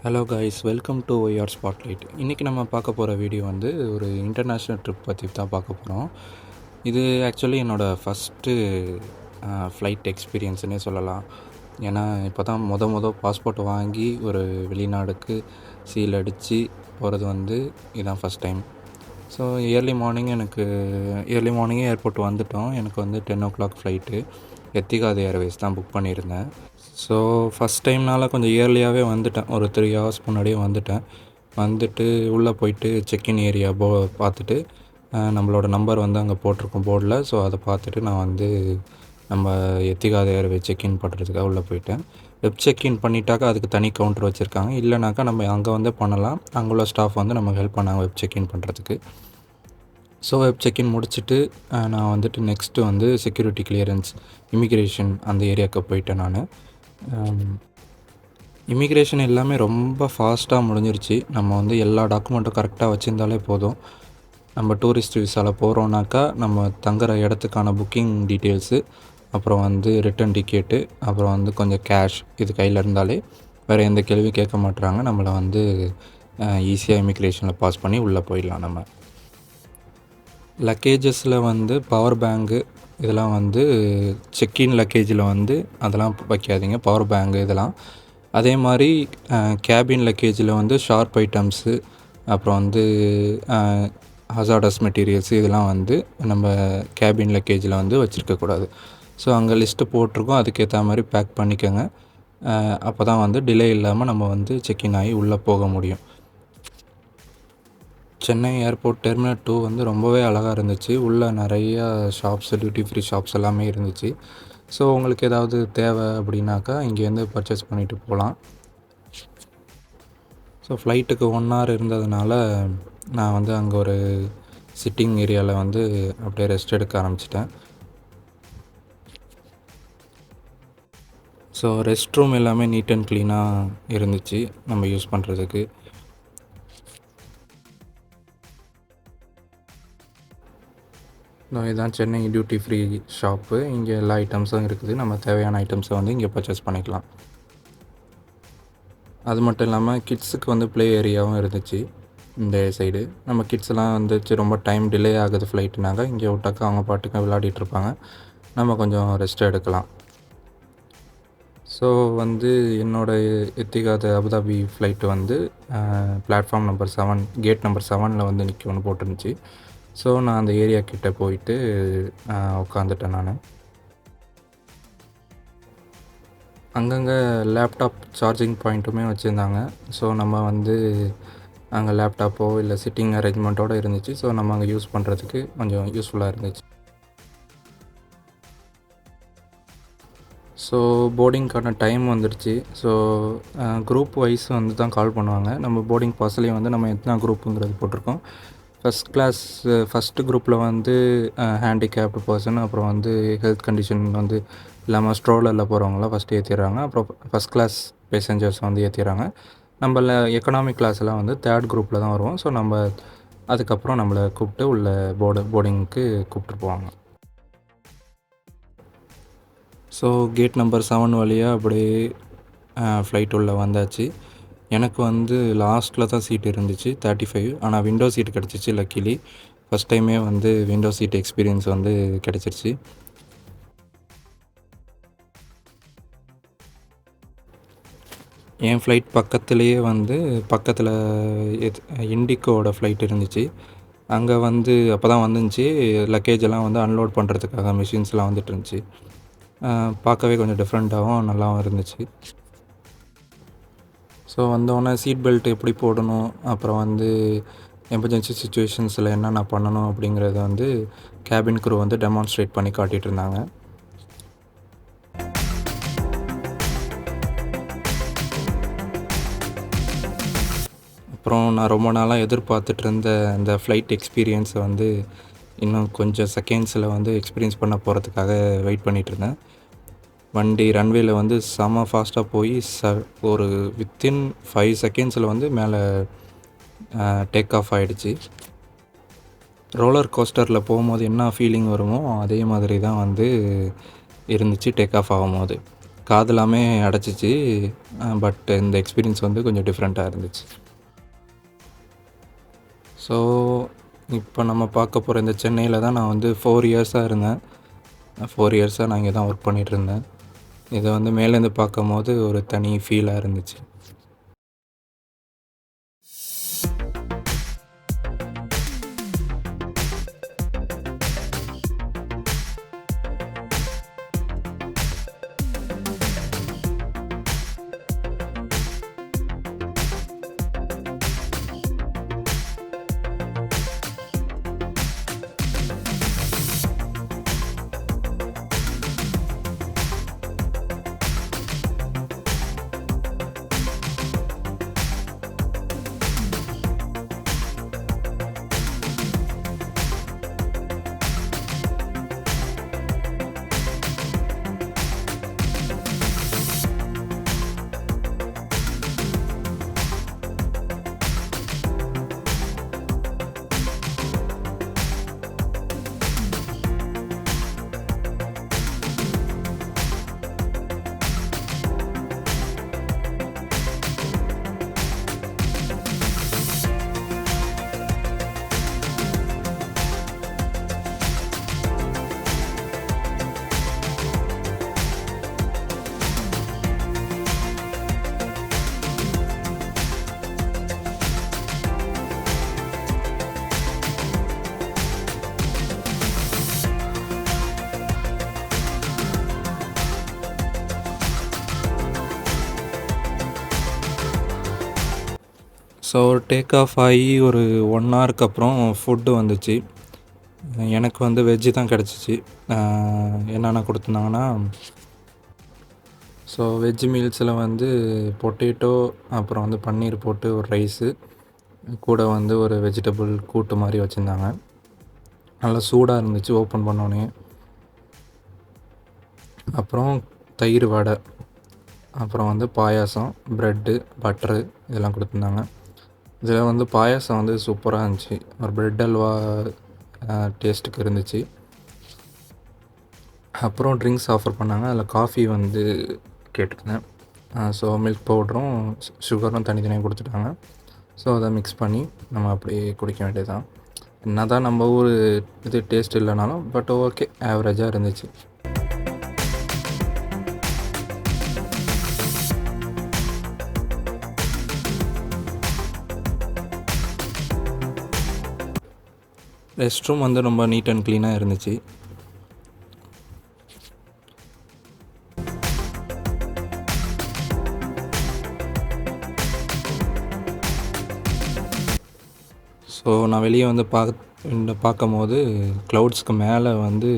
Hello guys, welcome to YR spotlight. இன்றைக்கி நம்ம பார்க்க போகிற வீடியோ வந்து ஒரு இன்டர்நேஷ்னல் ட்ரிப் பற்றி தான் பார்க்க போகிறோம். இது ஆக்சுவலி என்னோடய ஃபஸ்ட்டு ஃப்ளைட் எக்ஸ்பீரியன்ஸுன்னே சொல்லலாம். ஏன்னா இப்போ தான் மொதல் பாஸ்போர்ட் வாங்கி ஒரு வெளிநாடுக்கு சீல் அடித்து போகிறது வந்து இதுதான் ஃபஸ்ட் டைம். ஸோ ஏர்லி மார்னிங்கே ஏர்போர்ட் வந்துவிட்டோம். எனக்கு வந்து 10 o'clock ஃப்ளைட்டு எத்திகாத் ஏர்வேஸ் தான் புக் பண்ணியிருந்தேன். ஸோ ஃபஸ்ட் டைம்னால் கொஞ்சம் இயர்லியாகவே வந்துட்டேன். ஒரு 3 hours முன்னாடியே வந்துட்டு உள்ளே போயிட்டு செக்இன் ஏரியா பார்த்துட்டு நம்மளோட நம்பர் வந்து அங்கே போட்டிருக்கோம் போர்டில். ஸோ அதை பார்த்துட்டு நான் வந்து நம்ம எத்திகாத் ஏர்வேஸ் செக்இன் பண்ணுறதுக்காக உள்ளே போயிட்டேன். வெப் செக்இன் பண்ணிட்டாக்கா அதுக்கு தனி கவுண்டர் வச்சுருக்காங்க. இல்லைனாக்கா நம்ம அங்கே வந்து பண்ணலாம். அங்கே உள்ள ஸ்டாஃப் வந்து நமக்கு ஹெல்ப் பண்ணாங்க வெப் செக்இன் பண்ணுறதுக்கு. ஸோ வெப் செக்இன் முடிச்சுட்டு நான் வந்துட்டு நெக்ஸ்ட்டு வந்து செக்யூரிட்டி கிளியரன்ஸ் இமிக்ரேஷன் அந்த ஏரியாவுக்கு போயிட்டேன். நான் இமிக்ரேஷன் எல்லாமே ரொம்ப ஃபாஸ்ட்டாக முடிஞ்சிருச்சு. நம்ம வந்து எல்லா டாக்குமெண்ட்டும் கரெக்டாக வச்சுருந்தாலே போதும். நம்ம டூரிஸ்ட் விசாவில் போகிறோன்னாக்கா நம்ம தங்குற இடத்துக்கான புக்கிங் டீட்டெயில்ஸு, அப்புறம் வந்து ரிட்டன் டிக்கெட்டு, அப்புறம் வந்து கொஞ்சம் கேஷ் இது கையில் இருந்தாலே வேறு எந்த கேள்வியும் கேட்க மாட்டுறாங்க. நம்மளை வந்து ஈஸியாக இமிக்ரேஷனில் பாஸ் பண்ணி உள்ளே போயிடலாம். நம்ம லக்கேஜஸில் வந்து பவர் பேங்கு இதெல்லாம் வந்து செக்இன் லக்கேஜில் வந்து அதெல்லாம் வைக்காதீங்க, பவர் பேங்கு இதெல்லாம். அதே மாதிரி கேபின் லக்கேஜில் வந்து ஷார்ப் ஐட்டம்ஸு, அப்புறம் வந்து ஹசார்டஸ் மெட்டீரியல்ஸு இதெல்லாம் வந்து நம்ம கேபின் லக்கேஜில் வந்து வச்சுருக்கக்கூடாது. ஸோ அங்கே லிஸ்ட்டு போட்டிருக்கோம், அதுக்கேற்ற மாதிரி பேக் பண்ணிக்கோங்க. அப்போ தான் வந்து டிலே இல்லாமல் நம்ம வந்து செக்இன் ஆகி உள்ளே போக முடியும். சென்னை ஏர்போர்ட் டெர்மினல் 2 வந்து ரொம்பவே அழகாக இருந்துச்சு. உள்ளே நிறையா ஷாப்ஸ், டியூட்டி ஃப்ரீ ஷாப்ஸ் எல்லாமே இருந்துச்சு. ஸோ உங்களுக்கு ஏதாவது தேவை அப்படின்னாக்கா இங்கேருந்து பர்ச்சேஸ் பண்ணிவிட்டு போகலாம். ஸோ ஃப்ளைட்டுக்கு 1 hour இருந்ததுனால நான் வந்து அங்கே ஒரு சிட்டிங் ஏரியாவில் வந்து அப்படியே ரெஸ்ட் எடுக்க ஆரம்பிச்சிட்டேன். ஸோ ரெஸ்ட் ரூம் எல்லாமே நீட் அண்ட் க்ளீனாக இருந்துச்சு நம்ம யூஸ் பண்ணுறதுக்கு. இதுதான் சென்னை டியூட்டி ஃப்ரீ ஷாப்பு. இங்கே எல்லா ஐட்டம்ஸும் இருக்குது. நம்ம தேவையான ஐட்டம்ஸை வந்து இங்கே பர்ச்சேஸ் பண்ணிக்கலாம். அது மட்டும் இல்லாமல் கிட்ஸுக்கு வந்து ப்ளே ஏரியாவும் இருந்துச்சு இந்த சைடு. நம்ம கிட்ஸ்லாம் வந்துச்சு ரொம்ப டைம் டிலே ஆகுது ஃப்ளைட்டுனாக்கா இங்கே விட்டாக்கா அவங்க பாட்டுக்கு விளையாடிட்டுருப்பாங்க, நம்ம கொஞ்சம் ரெஸ்ட் எடுக்கலாம். ஸோ வந்து என்னோடய எத்திகாத் அபுதாபி ஃப்ளைட்டு வந்து பிளாட்ஃபார்ம் நம்பர் 7 கேட் நம்பர் 7 வந்து நிற்கும்னு போட்டுருந்துச்சு. ஸோ நான் அந்த ஏரியா கிட்டே போயிட்டு உட்காந்துட்டேன். நான் அங்கங்கே லேப்டாப் சார்ஜிங் பாயிண்ட்டுமே வச்சுருந்தாங்க. ஸோ நம்ம வந்து அங்கே லேப்டாப்போ இல்லை சிட்டிங் அரேஞ்ச்மெண்ட்டோடு இருந்துச்சு. ஸோ நம்ம அங்கே யூஸ் பண்ணுறதுக்கு கொஞ்சம் யூஸ்ஃபுல்லாக இருந்துச்சு. ஸோ போர்டிங்க்கான டைம் வந்துடுச்சு. ஸோ குரூப் வைஸ் வந்து தான் கால் பண்ணுவாங்க. நம்ம போர்டிங் பாஸ்லேயே வந்து நம்ம எத்தனை குரூப்புங்கிறது போட்டிருக்கோம். ஃபஸ்ட் கிளாஸ் ஃபஸ்ட்டு குரூப்பில் வந்து ஹேண்டிகேப்டு பர்சன், அப்புறம் வந்து ஹெல்த் கண்டிஷன் வந்து இல்லாமல் ஸ்ட்ரோலரில் போகிறவங்களாம் ஃபஸ்ட்டு ஏற்றிடுறாங்க. அப்புறம் ஃபஸ்ட் கிளாஸ் பேசஞ்சர்ஸ் வந்து ஏற்றிடுறாங்க. நம்மள எக்கனாமிக் கிளாஸ்லாம் வந்து 3rd குரூப்பில் தான் வருவோம். ஸோ நம்ம அதுக்கப்புறம் நம்மளை கூப்பிட்டு உள்ள போர்டிங்க்கு கூப்பிட்டு போவாங்க. ஸோ கேட் நம்பர் 7 வழியாக அப்படியே ஃப்ளைட் உள்ளே வந்தாச்சு. எனக்கு வந்து லாஸ்ட்டில் தான் சீட் இருந்துச்சு 35. ஆனால் விண்டோ சீட் கிடச்சிச்சு லக்கிலி. ஃபஸ்ட் டைமே வந்து விண்டோ சீட் எக்ஸ்பீரியன்ஸ் வந்து கிடச்சிருச்சு. என் ஃப்ளைட் பக்கத்துலேயே வந்து பக்கத்தில் இண்டிகோட ஃப்ளைட் இருந்துச்சு. அங்கே வந்து அப்போ தான் வந்துருந்துச்சு லக்கேஜெல்லாம் வந்து அன்லோட் பண்ணுறதுக்காக மிஷின்ஸ்லாம் வந்துட்டு இருந்துச்சு. பார்க்கவே கொஞ்சம் டிஃப்ரெண்ட்டாகவும் நல்லாவும் இருந்துச்சு. ஸோ வந்தோடனே சீட் பெல்ட் எப்படி போடணும், அப்புறம் வந்து எமர்ஜென்சி சுச்சுவேஷன்ஸில் என்னென்ன பண்ணணும் அப்படிங்கிறத வந்து கேபின் க்ரூ வந்து டெமான்ஸ்ட்ரேட் பண்ணி காட்டிகிட்டு இருந்தாங்க. அப்புறம் நான் ரொம்ப நாளாக எதிர்பார்த்துட்டு இருந்த இந்த ஃப்ளைட் எக்ஸ்பீரியன்ஸை வந்து இன்னும் கொஞ்சம் செகண்ட்ஸில் வந்து எக்ஸ்பீரியன்ஸ் பண்ண போகிறதுக்காக வெயிட் பண்ணிகிட்ருந்தேன். வண்டி ரன்வேயில் வந்து செம்ம ஃபாஸ்ட்டாக போய் ஒரு வித்தின் 5 secondsல வந்து மேலே டேக் ஆஃப் ஆகிடுச்சு. ரோலர் கோஸ்டரில் போகும்போது என்ன ஃபீலிங் வருமோ அதே மாதிரி தான் வந்து இருந்துச்சு டேக் ஆஃப் ஆகும்போது. காதெல்லாமே அடைச்சிச்சு. பட் இந்த எக்ஸ்பீரியன்ஸ் வந்து கொஞ்சம் டிஃப்ரெண்ட்டாக இருந்துச்சு. ஸோ இப்போ நம்ம பார்க்க போகிற இந்த சென்னையில் தான் நான் வந்து 4 இயர்ஸாக இருந்தேன். 4 இயர்ஸாக நான் இங்கே தான் ஒர்க் பண்ணிகிட்ருந்தேன். இதை வந்து மேலேருந்து பார்க்கும்போது ஒரு தனி ஃபீலாக இருந்துச்சு. ஸோ டேக் ஆஃப் ஆகி ஒரு 1 ஹவருக்கு அப்புறம் ஃபுட்டு வந்துச்சு. எனக்கு வந்து வெஜ்ஜு தான் கிடச்சிச்சு. என்னென்ன கொடுத்துருந்தாங்கன்னா, ஸோ வெஜ் மீல்ஸில் வந்து பொட்டேட்டோ, அப்புறம் வந்து பன்னீர் போட்டு ஒரு ரைஸு, கூட வந்து ஒரு வெஜிடபிள் கூட்டு மாதிரி வச்சுருந்தாங்க. நல்லா சூடாக இருந்துச்சு ஓப்பன் பண்ணோன்னே. அப்புறம் தயிர் வடை, அப்புறம் வந்து பாயாசம், ப்ரெட்டு, பட்டரு இதெல்லாம் கொடுத்துருந்தாங்க. இதில் வந்து பாயாசம் வந்து சூப்பராக இருந்துச்சு. ஒரு ப்ரெட் அல்வா டேஸ்ட்டுக்கு இருந்துச்சு. அப்புறம் ட்ரிங்க்ஸ் ஆஃபர் பண்ணாங்க. அதில் காஃபி வந்து கேட்டிருந்தேன். ஸோ மில்க் பவுடரும் சுகரும் தனித்தனியாக கொடுத்துட்டாங்க. ஸோ அதை மிக்ஸ் பண்ணி நம்ம அப்படியே குடிக்க வேண்டியது தான். என்ன தான் நம்ம ஊர் இது டேஸ்ட் இல்லைனாலும் பட் ஓகே, ஆவரேஜாக இருந்துச்சு. ரெஸ்ட் ரூம் வந்து ரொம்ப நீட் அண்ட் க்ளீனாக இருந்துச்சு. ஸோ நான் வெளியே வந்து பார்க்கும்போது க்ளவுட்ஸ்க்கு மேலே வந்து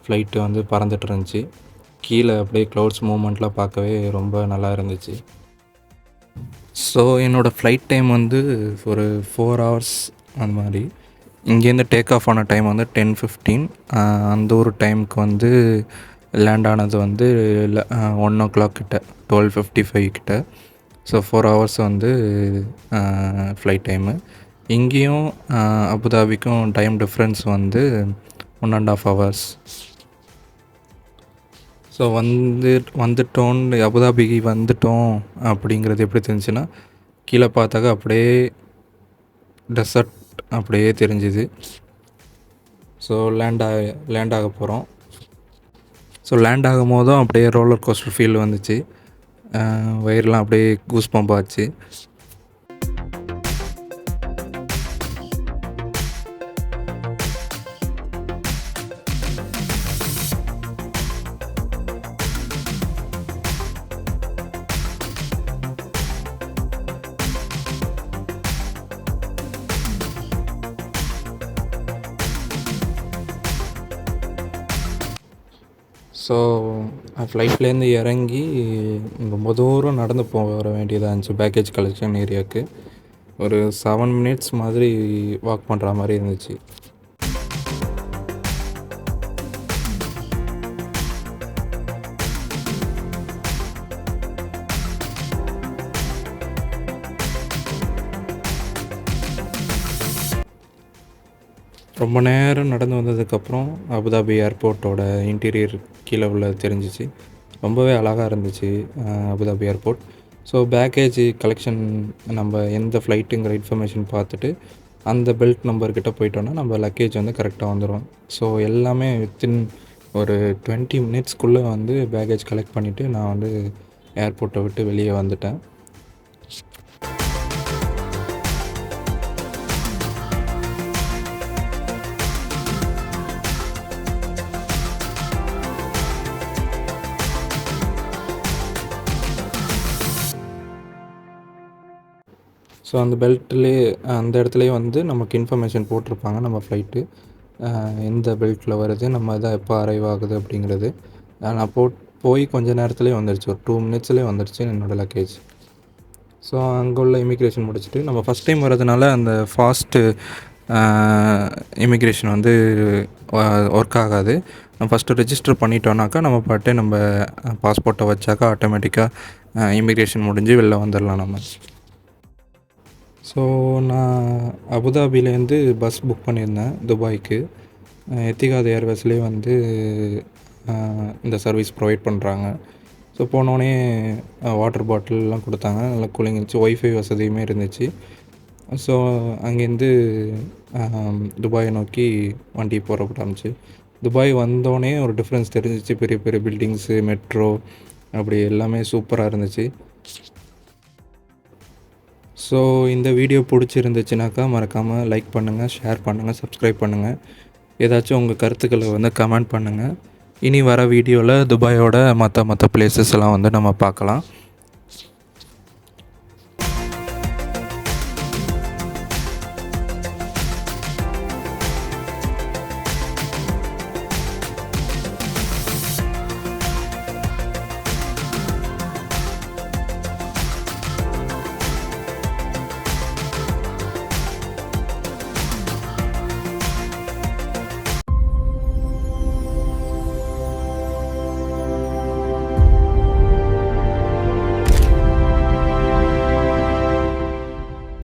ஃப்ளைட்டு வந்து பறந்துட்டு இருந்துச்சு. கீழே அப்படியே க்ளவுட்ஸ் மூமெண்ட்லாம் பார்க்கவே ரொம்ப நல்லா இருந்துச்சு. ஸோ என்னோடய ஃப்ளைட் டைம் வந்து ஒரு 4 ஹவர்ஸ் அந்த மாதிரி. இங்கேருந்து டேக் ஆஃப் ஆன டைம் வந்து 10:15. அந்த ஒரு டைமுக்கு வந்து லேண்ட் ஆனது வந்து 1 o'clock கிட்ட, 12:55 கிட்ட. ஸோ 4 ஹவர்ஸ் வந்து ஃப்ளைட் டைமு. இங்கேயும் அபுதாபிக்கும் டைம் டிஃப்ரென்ஸ் வந்து 1.5 hours. ஸோ வந்துட்டோன்னு அபுதாபிக்கு வந்துட்டோம் அப்படிங்கிறது எப்படி தெரிஞ்சுன்னா, கீழே பார்த்தாக்க அப்படியே டெசர்ட் அப்படியே தெரிஞ்சுது. ஸோ லேண்ட் ஆக போகிறோம். ஸோ லேண்ட் ஆகும் போதும் அப்படியே ரோலர் கோஸ்டர் ஃபீல் வந்துச்சு. வயிறுலாம் அப்படியே கூஸ் பம்ப் ஆச்சு. ஸோ ஃப்ளைட்லேருந்து இறங்கி ரொம்ப தூரம் நடந்து போக வேண்டியதாக இருந்துச்சு பேக்கேஜ் கலெக்ஷன் ஏரியாவுக்கு. ஒரு 7 minutes மாதிரி வாக் பண்ணுற மாதிரி இருந்துச்சு. ரொம்ப நேரம் நடந்து வந்ததுக்கப்புறம் அபுதாபி ஏர்போர்ட்டோட இன்டீரியர் கீழே உள்ள தெரிஞ்சிச்சு. ரொம்பவே அழகாக இருந்துச்சு Abu Dhabi airport. So package collection நம்ம எந்த ஃப்ளைட்டுங்கிற இன்ஃபர்மேஷன் பார்த்துட்டு அந்த பெல்ட் நம்பர்கிட்ட போயிட்டோன்னா நம்ம லக்கேஜ் வந்து கரெக்டாக வந்துடும். ஸோ எல்லாமே வித்தின் ஒரு 20 மினிட்ஸ்க்குள்ளே வந்து பேக்கேஜ் கலெக்ட் பண்ணிவிட்டு நான் வந்து ஏர்போர்ட்டை விட்டு வெளியே வந்துட்டேன். ஸோ அந்த அந்த இடத்துலையே வந்து நமக்கு இன்ஃபர்மேஷன் போட்டிருப்பாங்க நம்ம ஃப்ளைட்டு எந்த பெல்ட்டில் வருது, நம்ம இதை எப்போ அரைவ் ஆகுது அப்படிங்கிறது. நான் போய் கொஞ்சம் நேரத்துலேயே வந்துடுச்சு, ஒரு 2 மினிட்ஸ்லேயே வந்துடுச்சு என்னோடய லக்கேஜ். ஸோ அங்கே உள்ள இமிக்ரேஷன் முடிச்சுட்டு நம்ம ஃபஸ்ட் டைம் வர்றதுனால அந்த ஃபாஸ்ட்டு இமிக்ரேஷன் வந்து ஒர்க் ஆகாது. நம்ம ஃபஸ்ட்டு ரெஜிஸ்டர் பண்ணிட்டோன்னாக்கா நம்ம பாட்டே நம்ம பாஸ்போர்ட்டை வச்சாக்கா ஆட்டோமேட்டிக்காக இமிக்ரேஷன் முடிஞ்சு வெளில வந்துடலாம் நம்ம. ஸோ நான் அபுதாபிலேருந்து பஸ் புக் பண்ணியிருந்தேன் துபாய்க்கு. எத்திகாத் ஏர்வேஸ்லேயே வந்து இந்த சர்வீஸ் ப்ரொவைட் பண்ணுறாங்க. ஸோ போனோடனே வாட்டர் பாட்டில்லாம் கொடுத்தாங்க, நல்லா கூலிங் இருந்துச்சு, ஒய்ஃபை வசதியுமே இருந்துச்சு. ஸோ அங்கேருந்து துபாயை நோக்கி வண்டி போகிறப்பட ஆரம்பிச்சு. துபாய் வந்தோடனே ஒரு டிஃப்ரென்ஸ் தெரிஞ்சிச்சு, பெரிய பெரிய பில்டிங்ஸு, மெட்ரோ அப்படி எல்லாமே சூப்பராக இருந்துச்சு. ஸோ இந்த வீடியோ பிடிச்சிருந்துச்சுனாக்கா மறக்காமல் லைக் பண்ணுங்கள், ஷேர் பண்ணுங்கள், சப்ஸ்கிரைப் பண்ணுங்கள். ஏதாச்சும் உங்கள் கருத்துக்களை வந்து கமெண்ட் பண்ணுங்கள். இனி வர வீடியோவில் துபாயோட மற்ற பிளேசஸ் எல்லாம் வந்து நம்ம பார்க்கலாம்.